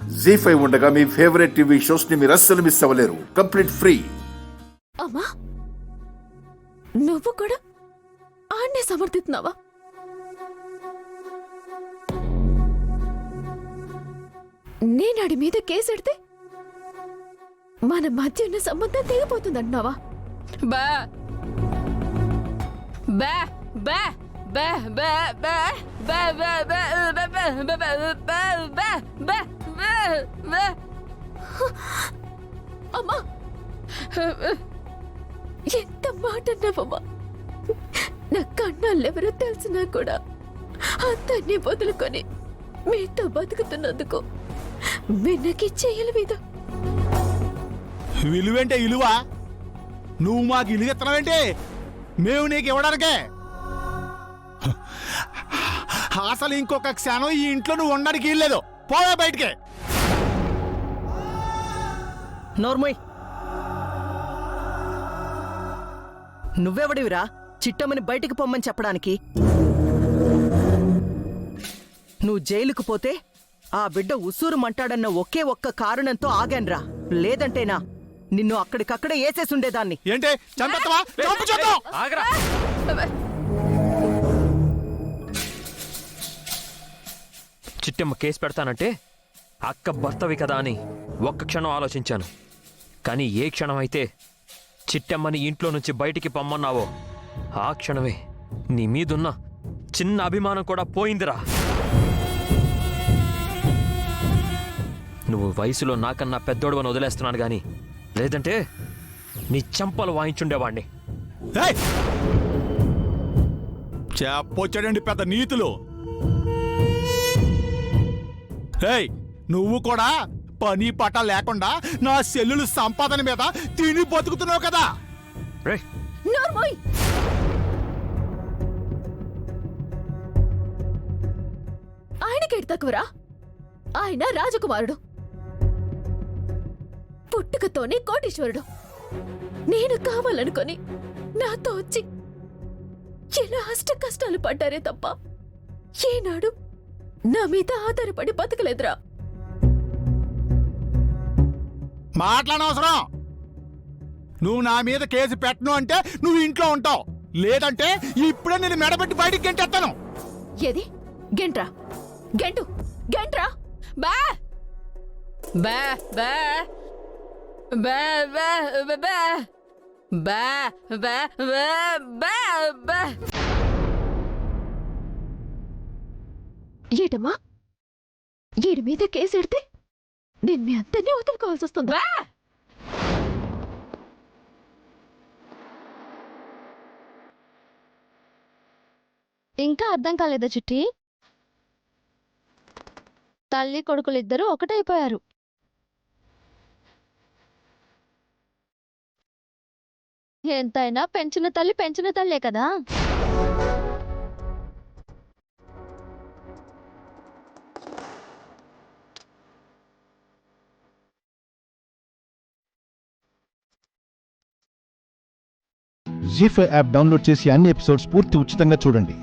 జీ5 ఉండగా మీ favourite TV shows ని మీరు అస్సలు మిస్ అవ్వలేరు. Complete free. అమ్మా, నువ్వు కూడా ఆన్నే సమర్థిస్తున్నావా? నేనాడి మీద కేసెడితే మన మధ్య ఉన్న సంబంధం తెగిపోతుందంటున్నావా? బా బా బా బా బా బా బా బా బా బా బా. అమ్మా, ఎంత మాట అన్నావమ్మా! నా కన్నాళ్ళెవరో తెలిసినా కూడా అంతన్నీ వదులుకొని మీతో బతుకుతున్నందుకు వెనకిచ్చే ఇలువిదా? విలువేంటే ఇలువ? నువ్వు మాకు ఇలుగెత్తనవేంటి? మేము నీకు ఇవ్వడానికే. అసలు ఇంకొక క్షణం ఈ ఇంట్లో నువ్వు ఉండడానికి వీల్లేదు. పోవే బయటికే. నోర్మోయ్, నువ్వెవడివిరా చిట్టమ్మని బయటికి పొమ్మని చెప్పడానికి? నువ్వు జైలుకు పోతే ఆ బిడ్డ ఉసూరుమంటాడన్న ఒకే ఒక్క కారణంతో ఆగాన్రా. లేదంటేనా నిన్ను అక్కడికక్కడే ఏసేసుండేదాన్ని. ఏంటి చంపేస్తావా? చంపు చూద్దాం. చిట్టమ్మ కేసు పెడతానంటే అక్క భర్తవి కదా అని ఒక్క క్షణం ఆలోచించాను. కానీ ఏ క్షణం అయితే చిట్టమ్మని ఇంట్లో నుంచి బయటికి పొమ్మన్నావో ఆ క్షణమే నీ మీదున్న చిన్న అభిమానం కూడా పోయిందిరా. నువ్వు వయసులో నాకన్నా పెద్దోడు అని వదిలేస్తున్నాను గాని లేదంటే నీ చంపలు వాయించుండేవాణ్ణి. చెప్పొచ్చాడండి పెద్ద నీతులు. నువ్వు కూడా పని పట లేకుండా నా సెల్లులు సంపాదన మీద తిని బతుకుతున్నావు కదా. నోర్మోయ్, ఆయనకేటి తక్కువరా? ఆయన రాజకుమారుడు, పుట్టుకతోనే కోటీశ్వరుడు. నేను కావాలనుకొని నాతో వచ్చి ఎలా అష్ట కష్టాలు పడ్డారే తప్ప ఏనాడు నా మీద ఆధారపడి బతకలేదురా. మాట్లాడనవసరం. నువ్వు నా మీద కేసు పెట్టను అంటే నువ్వు ఇంట్లో ఉంటావు. లేదంటే ఇప్పుడే నేను మెడబెట్టి బయటికి గెంటేస్తాను. ఏది గెంట్రా? గెంటు గెంట్రా. బా బా బా బా బా బా బా బా బా బా. ఏటమ్మా, ఈడి మీద కేసెడితే నేను మీ అందరినీ వదులుకోవాల్సి వస్తుందా? ఇంకా అర్థం కాలేదా చిట్టి? తల్లి కొడుకులిద్దరూ ఒకటైపోయారు. ఎంతైనా పెంచిన తల్లి పెంచిన తల్లే కదా. జీ5 యాప్ డౌన్లోడ్ చేసి అన్ని ఎపిసోడ్స్ పూర్తి ఉచితంగా చూడండి.